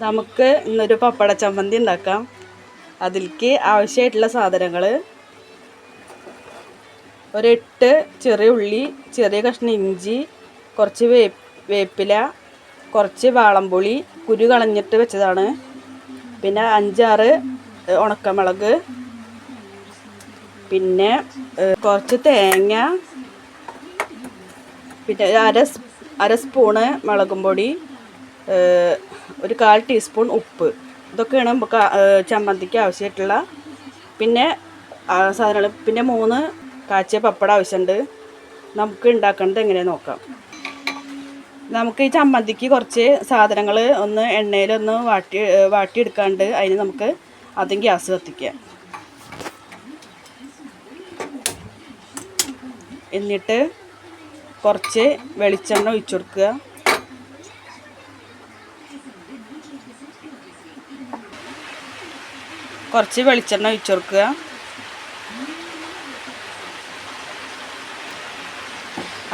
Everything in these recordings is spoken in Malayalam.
നമുക്ക് ഇന്നൊരു പപ്പട ചമ്മന്തി ഉണ്ടാക്കാം. അതിലേക്ക് ആവശ്യമായിട്ടുള്ള സാധനങ്ങൾ: ഒരു 8 ചെറിയ ഉള്ളി, ചെറിയ കഷ്ണം ഇഞ്ചി, കുറച്ച് വേപ്പില, കുറച്ച് വാളംപുളി കുരു കളഞ്ഞിട്ട് വെച്ചതാണ്, പിന്നെ 5-6 ഉണക്കമുളക്, പിന്നെ കുറച്ച് തേങ്ങ, പിന്നെ അര സ്പൂണ് മുളകും പൊടി, ഒരു 1/4 ടീസ്പൂൺ ഉപ്പ്. ഇതൊക്കെയാണ് നമുക്ക് ചമ്മന്തിക്ക് ആവശ്യമായിട്ടുള്ള പിന്നെ സാധനങ്ങൾ. പിന്നെ 3 കാച്ചിയ പപ്പടം ആവശ്യമുണ്ട്. നമുക്ക് ഉണ്ടാക്കേണ്ടത് എങ്ങനെയാണെന്ന് നോക്കാം. നമുക്ക് ഈ ചമ്മന്തിക്ക് കുറച്ച് സാധനങ്ങൾ ഒന്ന് എണ്ണയിലൊന്ന് വാട്ടിയെടുക്കാണ്ട് അതിന് നമുക്ക് ആദ്യം ഗ്യാസ് കത്തിക്കാം. എന്നിട്ട് കുറച്ച് വെളിച്ചെണ്ണ ഒഴിച്ചു കൊടുക്കുക.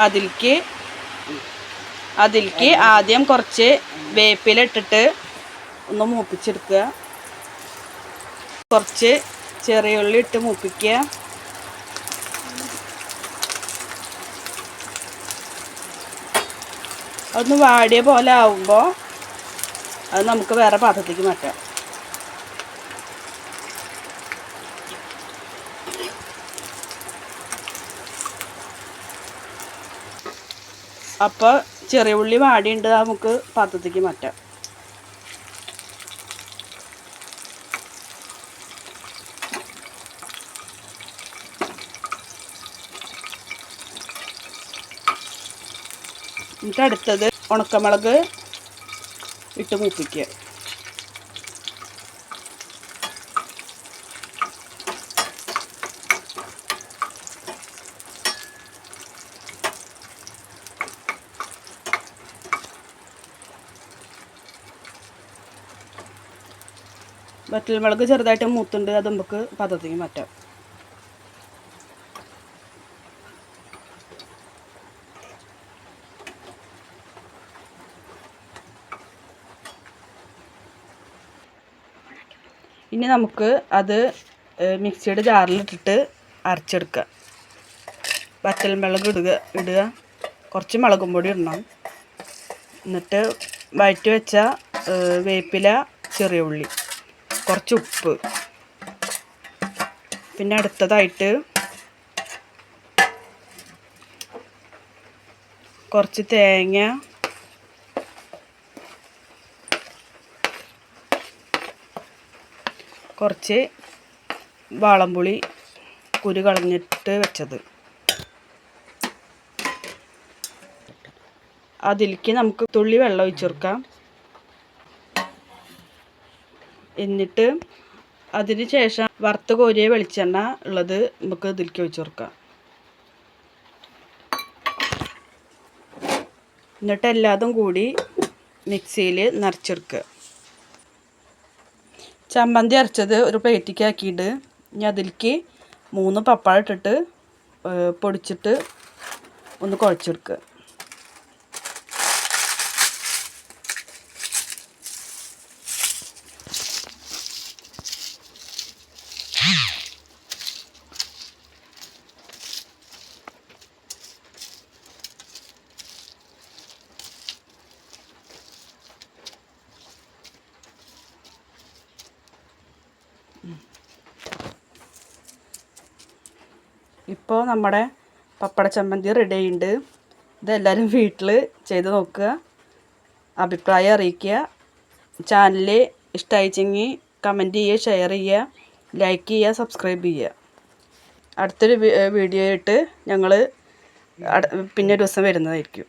അതിലേക്ക് ആദ്യം കുറച്ച് വേപ്പില ഇട്ടിട്ട് ഒന്ന് മൂപ്പിച്ചെടുക്കുക. കുറച്ച് ചെറിയ ഉള്ളി ഇട്ട് മൂപ്പിക്കുക. അതൊന്ന് വാടിയ പോലെ ആവുമ്പോൾ അത് നമുക്ക് വേറെ പാത്രത്തേക്ക് മാറ്റാം. അപ്പോൾ ചെറിയ ഉള്ളി വാടിയുണ്ട്, നമുക്ക് പാത്രത്തേക്ക് മാറ്റാം. എന്നിട്ട് അടുത്തത് ഉണക്കമുളക് ഇട്ട് മൂപ്പിക്കുക. വറ്റൽമുളക് ചെറുതായിട്ട് മൂത്തുണ്ട്, അത് നമുക്ക് പാത്രത്തേക്ക് മാറ്റാം. ഇനി നമുക്ക് അത് മിക്സിയുടെ ജാറിലിട്ടിട്ട് അരച്ചെടുക്കുക. വറ്റൽമുളക് ഇടുക, കുറച്ച് മുളകും പൊടി ഇടണം. എന്നിട്ട് വഴറ്റി വെച്ച വേപ്പില, ചെറിയ ഉള്ളി, കുറച്ച് ഉപ്പ്, പിന്നെ അടുത്തതായിട്ട് കുറച്ച് തേങ്ങ, കുറച്ച് വാളംപുളി കുരു കളഞ്ഞിട്ട് വെച്ചത്. അതിലേക്ക് നമുക്ക് തുള്ളി വെള്ളം ഒഴിച്ച് കൊടുക്കാം. എന്നിട്ട് അതിന് ശേഷം വറുത്ത് കോരിയ വെളിച്ചെണ്ണ ഉള്ളത് നമുക്ക് ഇതിലേക്ക് ഒഴിച്ച് കൊടുക്കാം. എന്നിട്ട് എല്ലാതും കൂടി മിക്സിയിൽ നിറച്ചെടുക്കുക. ചമ്മന്തി അരച്ചത് ഒരു പ്ലേറ്റിലേക്ക് ആക്കിയിട്ട് ഇനി അതിലേക്ക് 3 പപ്പായ ഇട്ടിട്ട് പൊടിച്ചിട്ട് ഒന്ന് കുഴച്ചെടുക്കുക. ഇപ്പോൾ നമ്മുടെ പപ്പട ചമ്മന്തി റെഡി ആയിട്ടുണ്ട്. ഇതെല്ലാവരും വീട്ടിൽ ചെയ്ത് നോക്കുക, അഭിപ്രായം അറിയിക്കുക. ചാനൽ ഇഷ്ടമായിച്ചെങ്കിൽ കമൻറ്റ് ചെയ്യുക, ഷെയർ ചെയ്യുക, ലൈക്ക് ചെയ്യുക, സബ്സ്ക്രൈബ് ചെയ്യുക. അടുത്തൊരു വീഡിയോ ആയിട്ട് ഞങ്ങൾ പിന്നെ ഒരു ദിവസം വരുന്നതായിരിക്കും.